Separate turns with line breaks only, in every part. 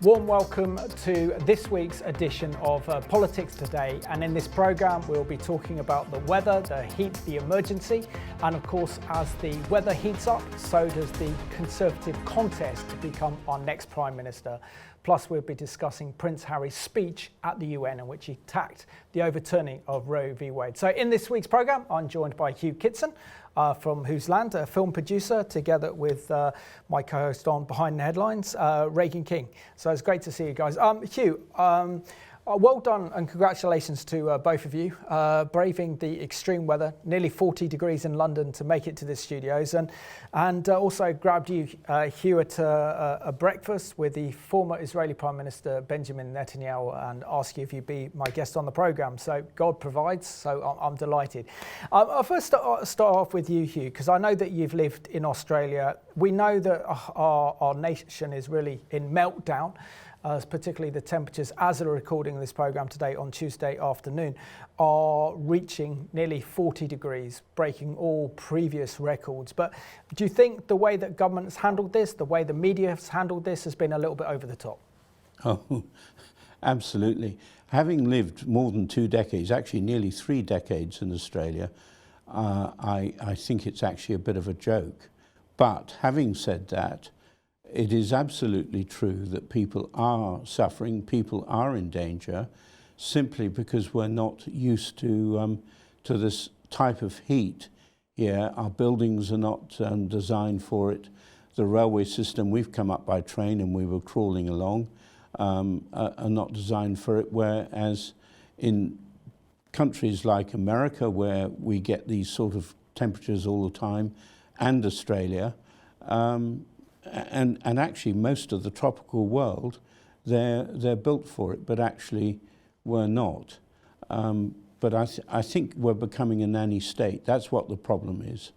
Warm welcome to this week's edition of Politics Today, and in this programme we'll be talking about the weather, the heat, the emergency, and of course as the weather heats up, so does the Conservative contest to become our next Prime Minister. Plus we'll be discussing Prince Harry's speech at the UN in which he attacked the overturning of Roe V Wade. So in this week's programme I'm joined by Hugh Kitson, from Whose Land, a film producer, together with my co-host on Behind the Headlines, Reagan King. So it's great to see you guys. Hugh, well done and congratulations to both of you, braving the extreme weather, nearly 40 degrees in London to make it to the studios, and also grabbed you, Hugh, at a breakfast with the former Israeli Prime Minister Benjamin Netanyahu and asked you if you'd be my guest on the programme. So God provides, so I'm delighted. I'll first start off with you, Hugh, because I know that you've lived in Australia. We know that our nation is really in meltdown. Particularly the temperatures, as we're recording this programme today on Tuesday afternoon, are reaching nearly 40 degrees, breaking all previous records. But do you think the way that government's handled this, the way the media has handled this, has been a little bit over the top?
Oh, absolutely. Having lived more than 2 decades, actually nearly 3 decades in Australia, I think it's actually a bit of a joke. But having said that, it is absolutely true that people are suffering, people are in danger, simply because we're not used to this type of heat here. Our buildings are not designed for it. The railway system, we've come up by train and we were crawling along, are not designed for it, whereas in countries like America, where we get these sort of temperatures all the time, and Australia, and actually most of the tropical world, they're built for it, but actually we're not. But I think we're becoming a nanny state. That's what the problem is.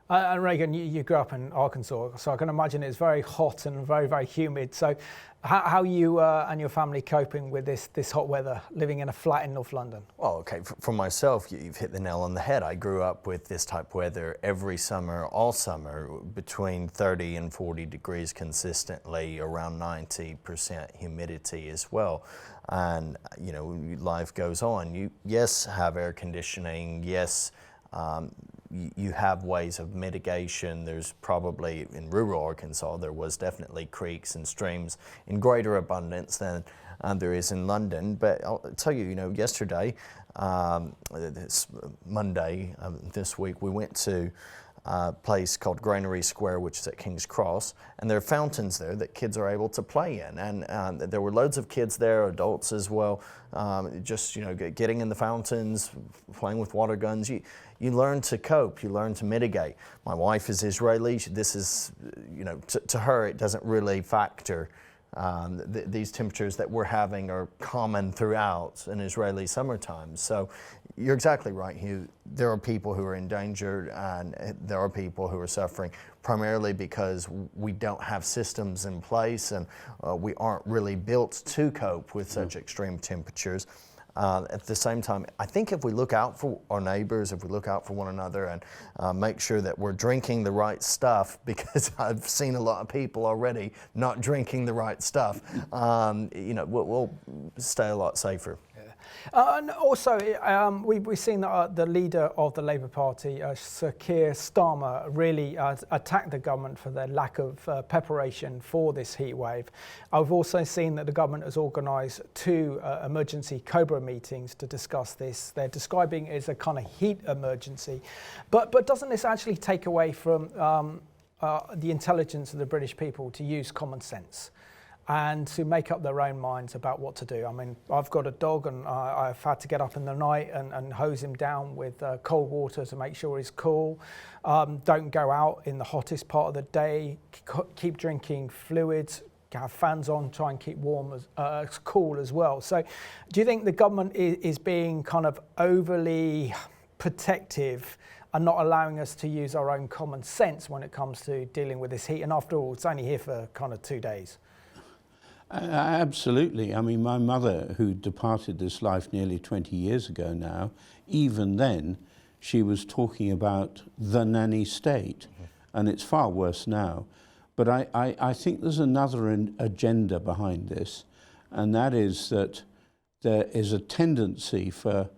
And Reagan, you grew up in Arkansas, so I can imagine it's very hot and very, very humid. So how are you and your family coping with this hot weather, living in a flat in North London?
Well, okay, for myself, you've hit the nail on the head. I grew up with this type of weather every summer, all summer, between 30 and 40 degrees consistently, around 90% humidity as well. And, you know, life goes on. You, yes, have air conditioning, yes, you have ways of mitigation. There's probably, in rural Arkansas, there was definitely creeks and streams in greater abundance than there is in London. But I'll tell you, you know, yesterday, this Monday, this week, we went to a place called Granary Square, which is at King's Cross, and there are fountains there that kids are able to play in. And there were loads of kids there, adults as well, just, you know, getting in the fountains, playing with water guns. You learn to cope, you learn to mitigate. My wife is Israeli. This is, you know, to her, it doesn't really factor. These temperatures that we're having are common throughout an Israeli summertime. So you're exactly right, Hugh. There are people who are in danger, and there are people who are suffering primarily because we don't have systems in place, and we aren't really built to cope with such extreme temperatures. At the same time, I think if we look out for our neighbors, if we look out for one another and make sure that we're drinking the right stuff, because I've seen a lot of people already not drinking the right stuff, you know, we'll stay a lot safer.
And also, we've seen that the leader of the Labour Party, Sir Keir Starmer, really attacked the government for their lack of preparation for this heat wave. I've also seen that the government has organised 2 emergency COBRA meetings to discuss this. They're describing it as a kind of heat emergency. But doesn't this actually take away from the intelligence of the British people to use common sense and to make up their own minds about what to do? I mean, I've got a dog, and I've had to get up in the night and hose him down with cold water to make sure he's cool. Don't go out in the hottest part of the day. Keep drinking fluids. Have fans on. Try and keep warm, as cool as well. So, do you think the government is being kind of overly protective and not allowing us to use our own common sense when it comes to dealing with this heat? And after all, it's only here for kind of 2 days.
Absolutely. I mean, my mother, who departed this life nearly 20 years ago now, even then, she was talking about the nanny state, and it's far worse now. But I think there's another agenda behind this, and that is that there is a tendency for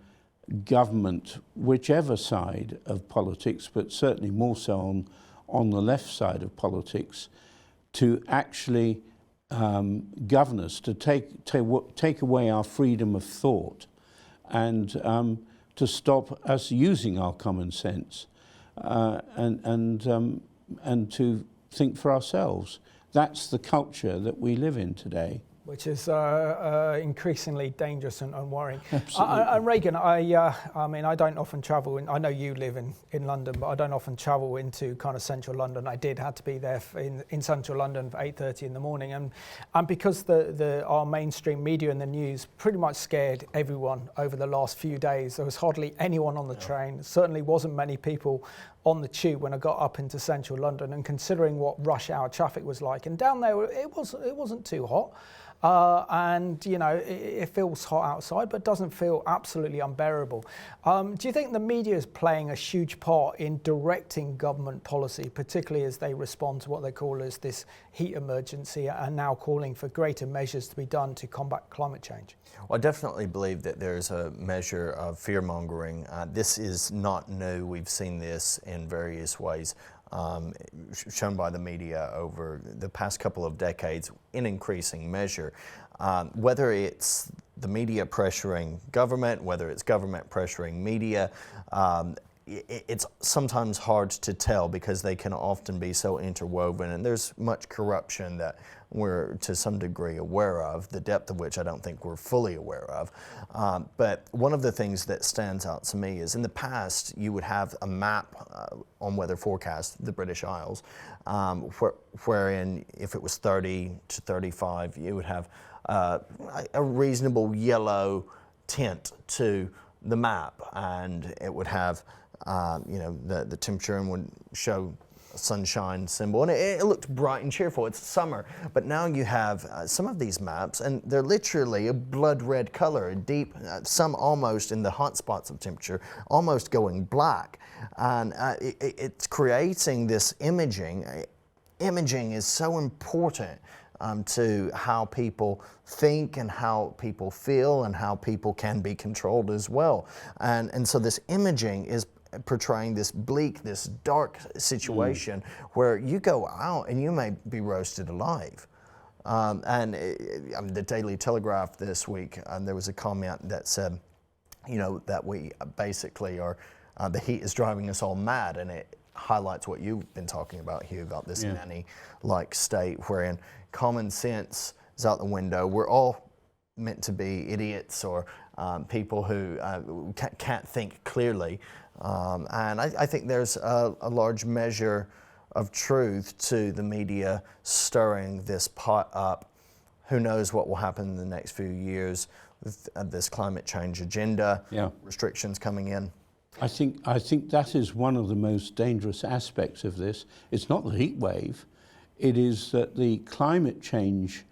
government, whichever side of politics, but certainly more so on the left side of politics, to actually govern us, to take away our freedom of thought, and to stop us using our common sense, and to think for ourselves. That's the culture that we live in today.
Which is increasingly dangerous and worrying.
Absolutely.
And Reagan, I mean, I don't often travel. I know you live in London, but I don't often travel into kind of central London. I had to be there in central London for 8:30 in the morning, and because our mainstream media and the news pretty much scared everyone over the last few days. There was hardly anyone on the train. There certainly wasn't many people on the tube when I got up into central London. And considering what rush hour traffic was like, and down there it wasn't too hot. And you know, it feels hot outside, but doesn't feel absolutely unbearable. Do you think the media is playing a huge part in directing government policy, particularly as they respond to what they call as this heat emergency, and now calling for greater measures to be done to combat climate change?
Well, I definitely believe that there's a measure of fear-mongering. This is not new. We've seen this in various ways. Shown by the media over the past couple of decades in increasing measure. Whether it's the media pressuring government, whether it's government pressuring media, it's sometimes hard to tell because they can often be so interwoven, and there's much corruption that we're to some degree aware of, the depth of which I don't think we're fully aware of. But one of the things that stands out to me is in the past you would have a map on weather forecast, the British Isles, wherein if it was 30 to 35, you would have a reasonable yellow tint to the map, and it would have the temperature and would show a sunshine symbol, and it looked bright and cheerful. It's summer, but now you have some of these maps, and they're literally a blood red color, deep, some almost in the hot spots of temperature, almost going black, and it's creating this imaging. Imaging is so important to how people think and how people feel and how people can be controlled as well. And so this imaging is portraying this bleak, this dark situation where you go out and you may be roasted alive. The Daily Telegraph this week, there was a comment that said, that we basically are, the heat is driving us all mad, and it highlights what you've been talking about, Hugh, about this nanny-like state wherein common sense is out the window. We're all meant to be idiots or people who can't think clearly. And I think there's a large measure of truth to the media stirring this pot up. Who knows what will happen in the next few years with this climate change agenda, restrictions coming in.
I think that is one of the most dangerous aspects of this. It's not the heat wave. It is that the climate change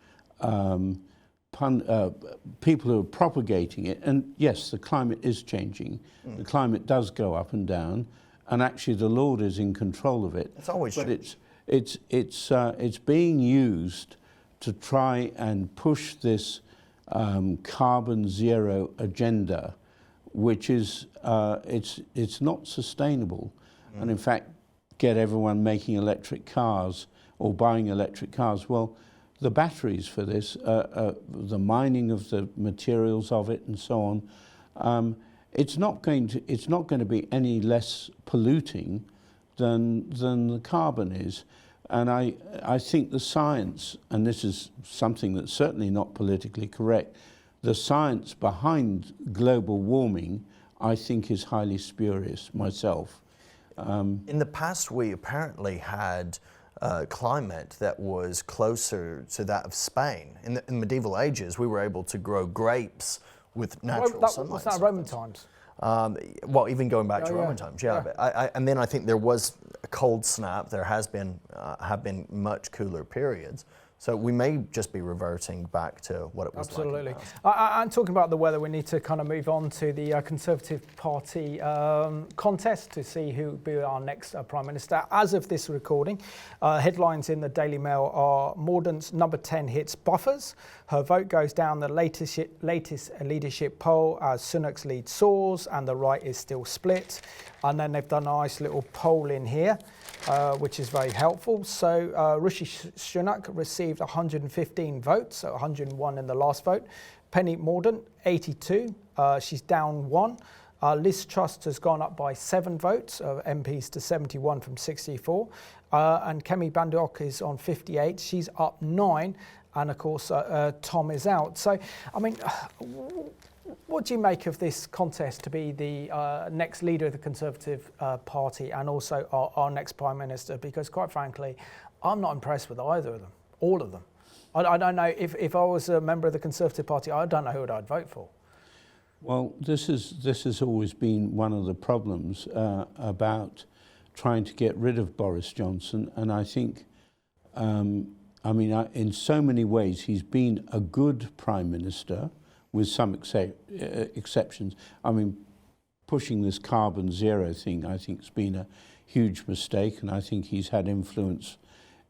people who are propagating it, and yes, the climate is changing. The climate does go up and down, and actually the Lord is in control of it.
It's always true.
But it's being used to try and push this carbon zero agenda, which is it's not sustainable, and in fact get everyone making electric cars or buying electric cars. Well, the batteries for this, the mining of the materials of it, and so on, it's not going to be any less polluting than the carbon is. And I think the science, and this is something that's certainly not politically correct, the science behind global warming, I think, is highly spurious myself.
In the past, we apparently had climate that was closer to that of Spain. In medieval ages, we were able to grow grapes with natural sunlight.
Was that Roman times?
Well, even going back to Roman times, But and then I think there was a cold snap. There have been much cooler periods. So we may just be reverting back to what it was
Absolutely.
like in the past.
And talking about the weather, we need to kind of move on to the Conservative Party contest to see who will be our next Prime Minister. As of this recording, headlines in the Daily Mail are Mordaunt's number 10 hits buffers. Her vote goes down the latest leadership poll as Sunak's lead soars and the right is still split. And then they've done a nice little poll in here, which is very helpful. So Rishi Sunak received 115 votes, so 101 in the last vote. Penny Mordaunt, 82. She's down 1. Liz Truss has gone up by 7 votes, MPs to 71 from 64. And Penny Mordaunt is on 58. She's up 9. And of course, Tom is out. So, I mean, what do you make of this contest to be the next leader of the Conservative Party and also our next Prime Minister? Because quite frankly, I'm not impressed with either of them, all of them. I don't know, if I was a member of the Conservative Party, I don't know who I'd vote for.
Well, this has always been one of the problems about trying to get rid of Boris Johnson. And I think, in so many ways, he's been a good Prime Minister, with some exceptions. I mean, pushing this carbon zero thing, I think, has been a huge mistake, and I think he's had influence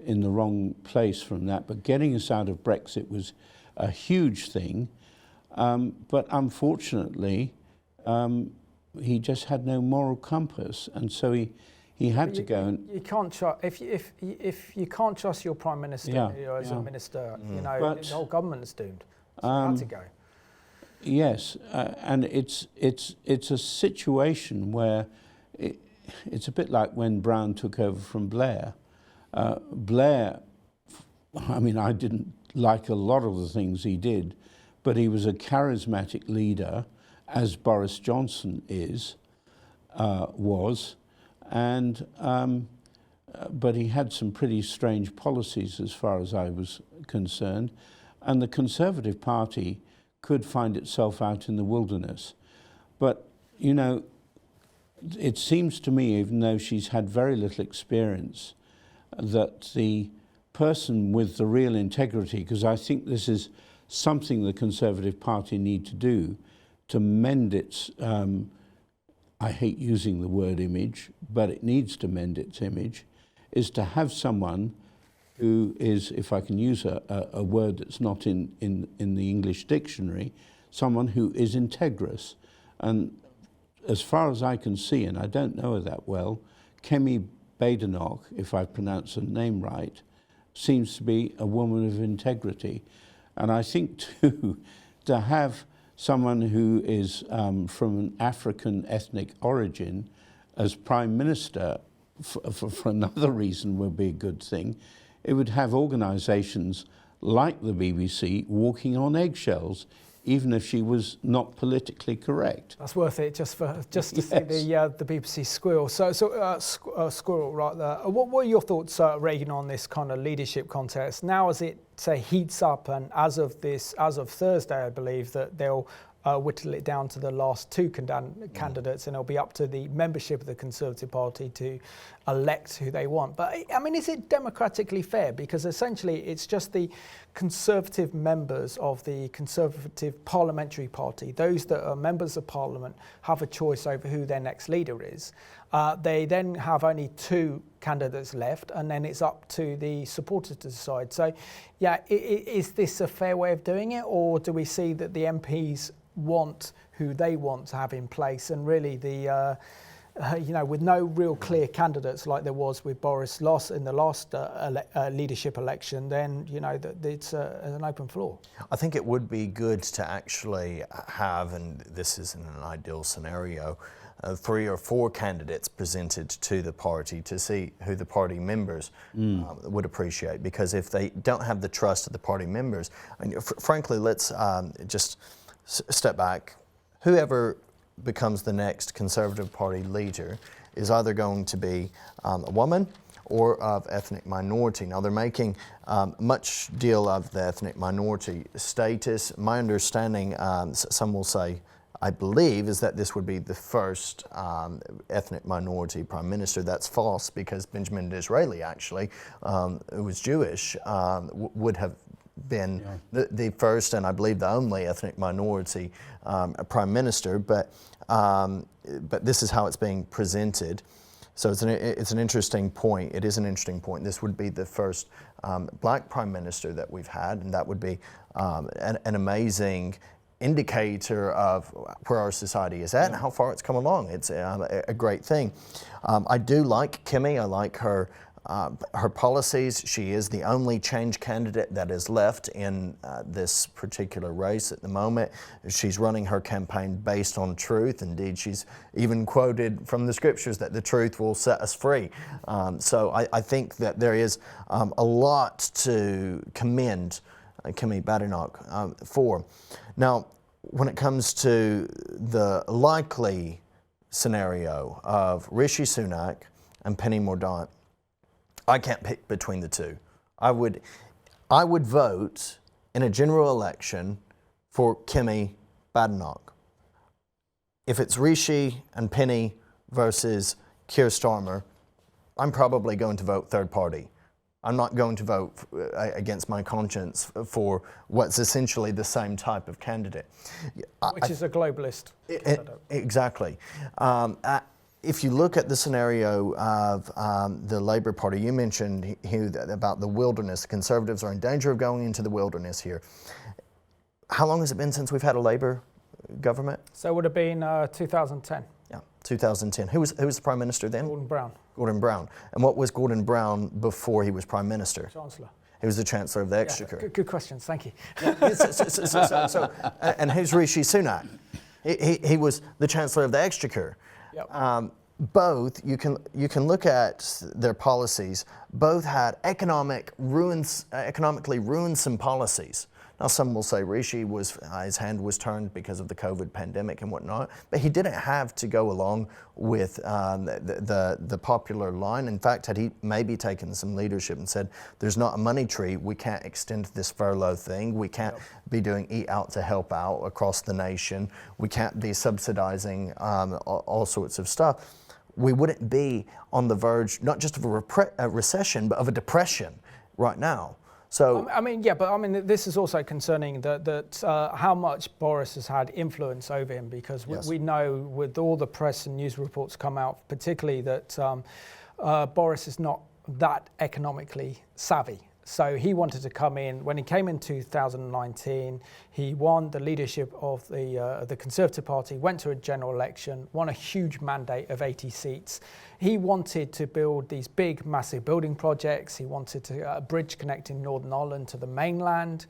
in the wrong place from that. But getting us out of Brexit was a huge thing. But unfortunately, he just had no moral compass, and so he had to go. And
you can't trust if you can't trust your Prime Minister as a minister, the whole government's doomed. So he had to go.
Yes, and it's a situation where it's a bit like when Brown took over from Blair. Blair, I didn't like a lot of the things he did, but he was a charismatic leader, as Boris Johnson was, and but he had some pretty strange policies as far as I was concerned, and the Conservative Party could find itself out in the wilderness. But, it seems to me, even though she's had very little experience, that the person with the real integrity, because I think this is something the Conservative Party need to do to mend its, I hate using the word image, but it needs to mend its image, is to have someone who is, if I can use a word that's not in the English dictionary, someone who is integrous. And as far as I can see, and I don't know her that well, Penny Mordaunt, if I pronounce her name right, seems to be a woman of integrity. And I think too, to have someone who is from an African ethnic origin as Prime Minister for another reason would be a good thing. It would have organisations like the BBC walking on eggshells, even if she was not politically correct.
That's worth it, just to see the BBC squirrel. So squirrel right there. What were your thoughts, Reagan, on this kind of leadership contest? Now, as it heats up, and as of Thursday, I believe that they'll whittle it down to the last 2 candidates, and it'll be up to the membership of the Conservative Party to elect who they want. But is it democratically fair? Because essentially it's just the Conservative members of the Conservative Parliamentary Party, those that are members of Parliament, have a choice over who their next leader is. They then have only 2 candidates left, and then it's up to the supporters to decide. So, is this a fair way of doing it, or do we see that the MPs want who they want to have in place, and really with no real clear candidates like there was with Boris in the last leadership election, then that it's an open floor.
I think it would be good to actually have, and this isn't an ideal scenario, 3 or 4 candidates presented to the party to see who the party members would appreciate. Because if they don't have the trust of the party members, frankly, let's just step back. Whoever becomes the next Conservative Party leader is either going to be a woman or of ethnic minority. Now, they're making much deal of the ethnic minority status. My understanding, some will say I believe, is that this would be the first ethnic minority prime minister. That's false, because Benjamin Disraeli, actually, who was Jewish, would have been the first and I believe the only ethnic minority prime minister. But this is how it's being presented. So it's an interesting point. It is an interesting point. This would be the first black prime minister that we've had, and that would be an amazing indicator of where our society is at and how far it's come along. It's a great thing. I do like Kimmy. I like her policies. She is the only change candidate that is left in this particular race at the moment. She's running her campaign based on truth. Indeed, she's even quoted from the scriptures that the truth will set us free. So I think that there is a lot to commend Kimmy Badenoch for. Now, when it comes to the likely scenario of Rishi Sunak and Penny Mordaunt, I can't pick between the two. I would vote in a general election for Kimmy Badenoch. If it's Rishi and Penny versus Keir Starmer, I'm probably going to vote third party. I'm not going to vote against my conscience for what's essentially the same type of candidate.
Which is a globalist.
Exactly. If you look at the scenario of the Labour Party, you mentioned, Hugh, about the wilderness. The Conservatives are in danger of going into the wilderness here. How long has it been since we've had a Labour government?
So it would have been 2010.
Yeah, 2010. Who was the Prime Minister then?
Gordon Brown.
Gordon Brown. And what was Gordon Brown before he was Prime Minister?
Chancellor.
He was the Chancellor of the Exchequer.
Yeah, good questions, thank you.
And who's Rishi Sunak? He was the Chancellor of the Exchequer.
Yep.
Both, you can look at their policies, both had economically ruinsome policies. Now, some will say Rishi his hand was turned because of the COVID pandemic and whatnot, but he didn't have to go along with the popular line. In fact, had he maybe taken some leadership and said, there's not a money tree, we can't extend this furlough thing, we can't be doing eat out to help out across the nation, we can't be subsidizing all sorts of stuff, we wouldn't be on the verge, not just of a recession, but of a depression right now. So
this is also concerning that how much Boris has had influence over him, because we know with all the press and news reports come out, particularly that Boris is not that economically savvy. So he wanted to come in. When he came in 2019, he won the leadership of the Conservative Party, went to a general election, won a huge mandate of 80 seats. He wanted to build these big, massive building projects. He wanted a bridge connecting Northern Ireland to the mainland.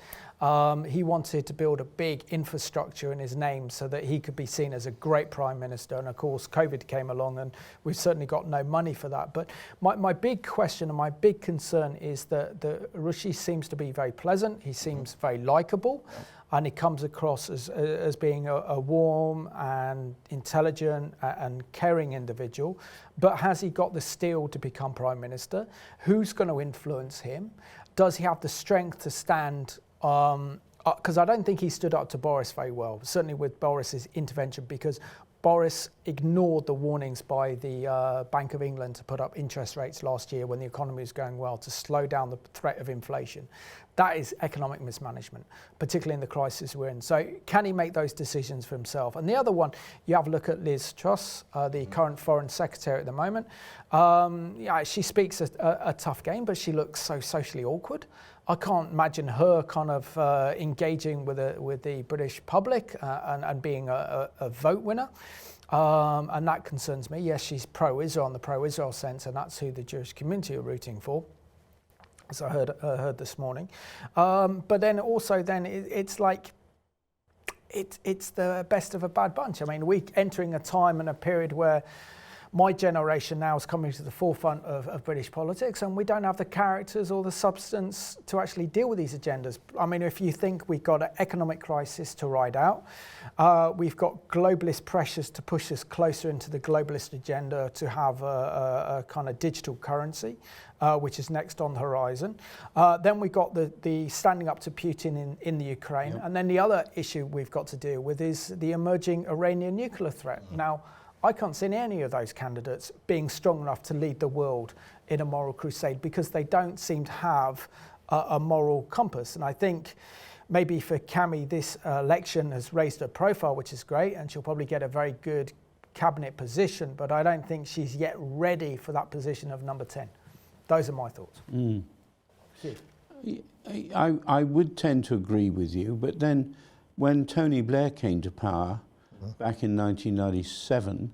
He wanted to build a big infrastructure in his name so that he could be seen as a great prime minister. And of course, COVID came along and we've certainly got no money for that. But my big question and my big concern is that Rishi seems to be very pleasant. He seems very likable. And he comes across as being a warm and intelligent and caring individual. But has he got the steel to become prime minister? Who's going to influence him? Does he have the strength to stand? Because I don't think he stood up to Boris very well, certainly with Boris's intervention, because Boris ignored the warnings by the Bank of England to put up interest rates last year when the economy was going well, to slow down the threat of inflation. That is economic mismanagement, particularly in the crisis we're in. So can he make those decisions for himself? And the other one, you have a look at Liz Truss, the current Foreign Secretary at the moment. She speaks a tough game, but she looks so socially awkward. I can't imagine her kind of engaging with the British public and being a vote winner. And that concerns me. Yes, she's pro-Israel in the pro-Israel sense, and that's who the Jewish community are rooting for, as I heard this morning. But then also it's like it's the best of a bad bunch. I mean, we're entering a time and a period where my generation now is coming to the forefront of British politics, and we don't have the characters or the substance to actually deal with these agendas. I mean, if you think we've got an economic crisis to ride out, we've got globalist pressures to push us closer into the globalist agenda to have a kind of digital currency, which is next on the horizon. Then we've got the standing up to Putin in the Ukraine. Yep. And then the other issue we've got to deal with is the emerging Iranian nuclear threat. Now, I can't see any of those candidates being strong enough to lead the world in a moral crusade because they don't seem to have a moral compass. And I think maybe for Cami, this election has raised her profile, which is great, and she'll probably get a very good cabinet position, but I don't think she's yet ready for that position of number 10. Those are my thoughts.
I would tend to agree with you, but then when Tony Blair came to power back in 1997,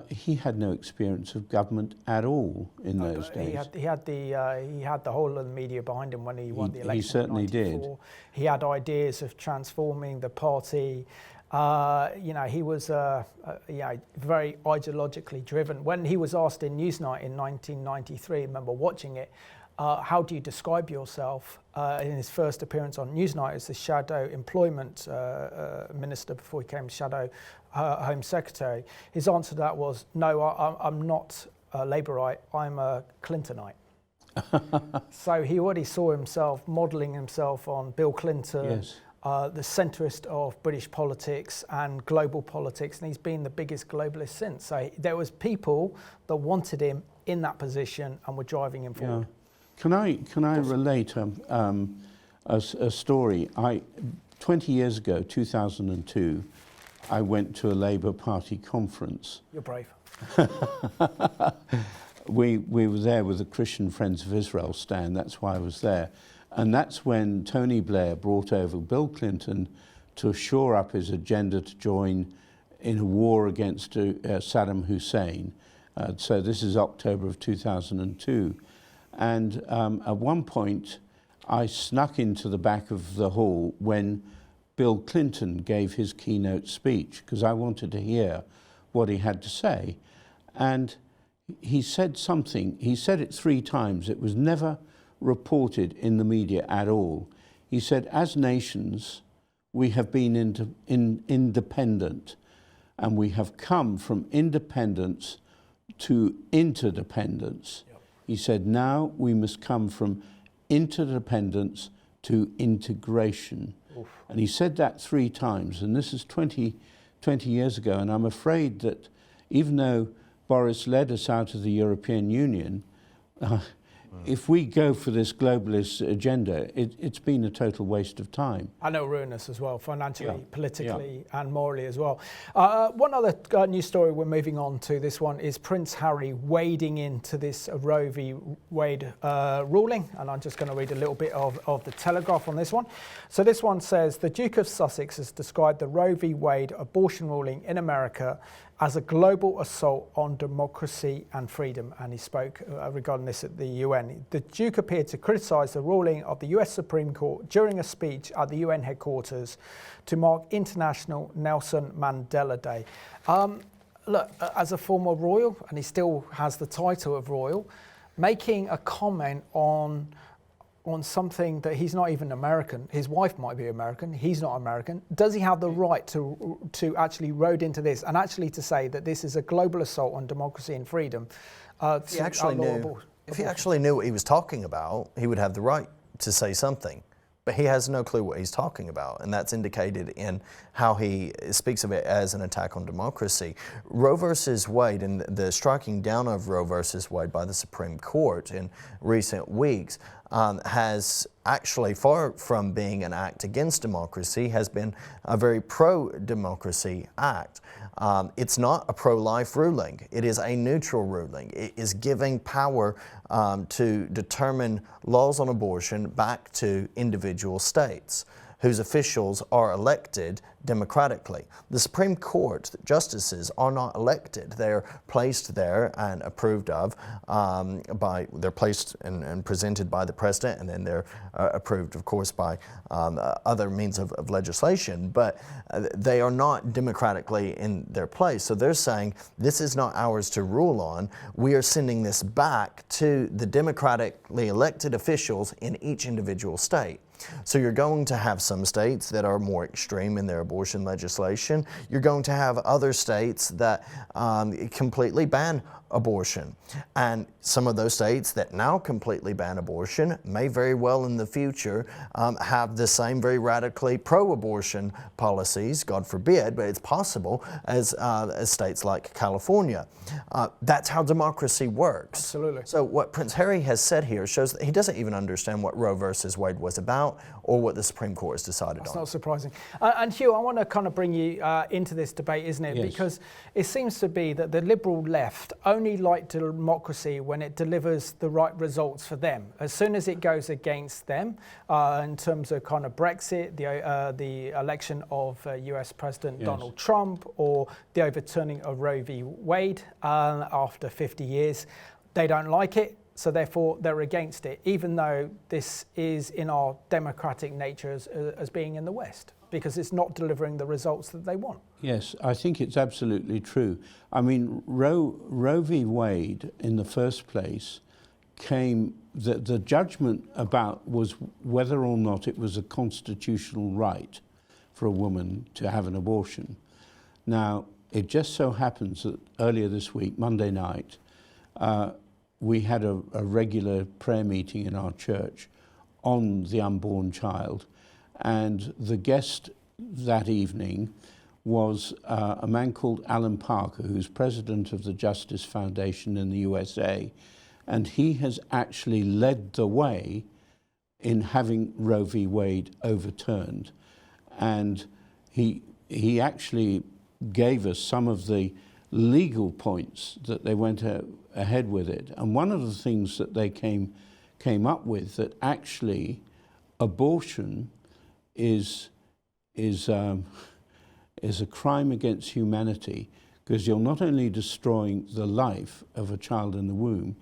he had no experience of government at all in those days.
He had the whole of the media behind him when he won the election.
He certainly did.
He had ideas of transforming the party. He was very ideologically driven. When he was asked in Newsnight in 1993, I remember watching it, how do you describe yourself in his first appearance on Newsnight as the shadow employment minister before he became shadow Home Secretary? His answer to that was, no, I'm not a Labourite, I'm a Clintonite. So he already saw himself modelling himself on Bill Clinton, yes. The centrist of British politics and global politics, and he's been the biggest globalist since. So there was people that wanted him in that position and were driving him forward.
Yeah. Can I relate a story? 20 years ago, 2002, I went to a Labour Party conference.
You're brave.
We were there with the Christian Friends of Israel stand. That's why I was there. And that's when Tony Blair brought over Bill Clinton to shore up his agenda to join in a war against Saddam Hussein. So this is October of 2002. And at one point, I snuck into the back of the hall when Bill Clinton gave his keynote speech, because I wanted to hear what he had to say. And he said something, he said it 3 times. It was never reported in the media at all. He said, as nations, we have been independent, and we have come from independence to interdependence. Yep. He said, now we must come from interdependence to integration. Oof. And he said that 3 times, and this is 20 years ago, and I'm afraid that even though Boris led us out of the European Union, if we go for this globalist agenda, it's been a total waste of time.
I know, ruin us as well, financially, politically, and morally as well. One other news story we're moving on to, this one, is Prince Harry wading into this Roe v Wade ruling. And I'm just going to read a little bit of the Telegraph on this one. So this one says, the Duke of Sussex has described the Roe v Wade abortion ruling in America as a global assault on democracy and freedom, and he spoke regarding this at the UN. The Duke appeared to criticise the ruling of the US Supreme Court during a speech at the UN headquarters to mark International Nelson Mandela Day. Look, as a former royal, and he still has the title of royal, making a comment on something that he's not even American. His wife might be American, he's not American. Does he have the right to actually wade into this and actually to say that this is a global assault on democracy and freedom?
If he actually knew what he was talking about, he would have the right to say something. But he has no clue what he's talking about, and that's indicated in how he speaks of it as an attack on democracy. Roe versus Wade and the striking down of Roe versus Wade by the Supreme Court in recent weeks has actually, far from being an act against democracy, has been a very pro-democracy act. It's not a pro-life ruling. It is a neutral ruling. It is giving power to determine laws on abortion back to individual states, whose officials are elected democratically. The Supreme Court justices are not elected. They're placed there and approved of they're placed and presented by the president, and then they're approved, of course, by other means of legislation, but they are not democratically in their place. So they're saying, this is not ours to rule on. We are sending this back to the democratically elected officials in each individual state. So you're going to have some states that are more extreme in their abortion legislation. You're going to have other states that completely ban abortion. And some of those states that now completely ban abortion may very well in the future have the same very radically pro-abortion policies, God forbid, but it's possible, as states like California. That's how democracy works.
Absolutely.
So what Prince Harry has said here shows that he doesn't even understand what Roe versus Wade was about or what the Supreme Court has decided on.
That's not surprising. And Hugh, I want to kind of bring you into this debate, isn't it?
Yes.
Because it seems to be that the liberal left only like democracy when it delivers the right results for them. As soon as it goes against them, in terms of kind of Brexit, the election of US President Donald Trump, or the overturning of Roe v Wade after 50 years, they don't like it. So therefore, they're against it, even though this is in our democratic nature as being in the West, because it's not delivering the results that they want.
Yes, I think it's absolutely true. I mean, Roe v Wade, in the first place, the judgment about was whether or not it was a constitutional right for a woman to have an abortion. Now, it just so happens that earlier this week, Monday night, we had a regular prayer meeting in our church on the unborn child, and the guest that evening was a man called Alan Parker, who's president of the Justice Foundation in the USA, and he has actually led the way in having Roe v Wade overturned. And he actually gave us some of the legal points that they went ahead with it. And one of the things that they came up with, that actually abortion is a crime against humanity, because you're not only destroying the life of a child in the womb,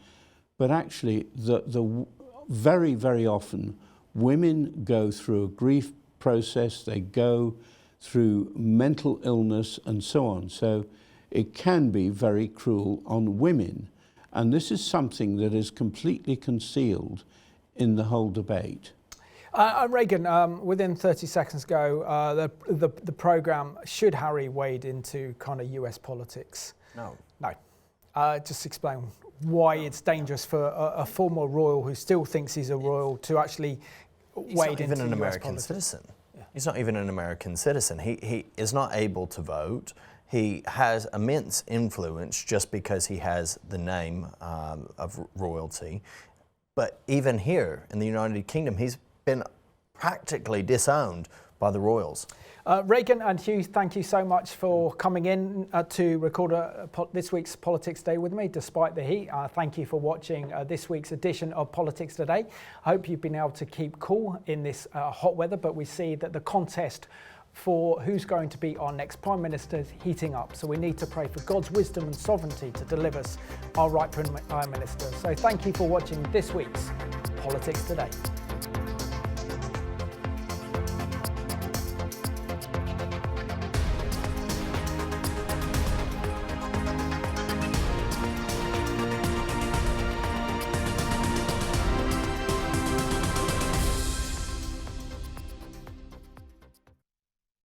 but actually the very, very often women go through a grief process, they go through mental illness and so on. So it can be very cruel on women. And this is something that is completely concealed in the whole debate.
Reagan, within 30 seconds ago, the programme, should Harry wade into kind of US politics?
No.
No. Just explain why it's dangerous for a former royal who still thinks he's a royal to actually wade into US politics. He's not even an American citizen.
Yeah. He's not even an American citizen. He is not able to vote. He has immense influence just because he has the name of royalty. But even here in the United Kingdom, he's been practically disowned by the royals.
Reagan and Hugh, thank you so much for coming in to record this week's Politics Day with me, despite the heat. Thank you for watching this week's edition of Politics Today. I hope you've been able to keep cool in this hot weather, but we see that the contest for who's going to be our next Prime Minister is heating up. So we need to pray for God's wisdom and sovereignty to deliver us our right Prime Minister. So thank you for watching this week's Politics Today.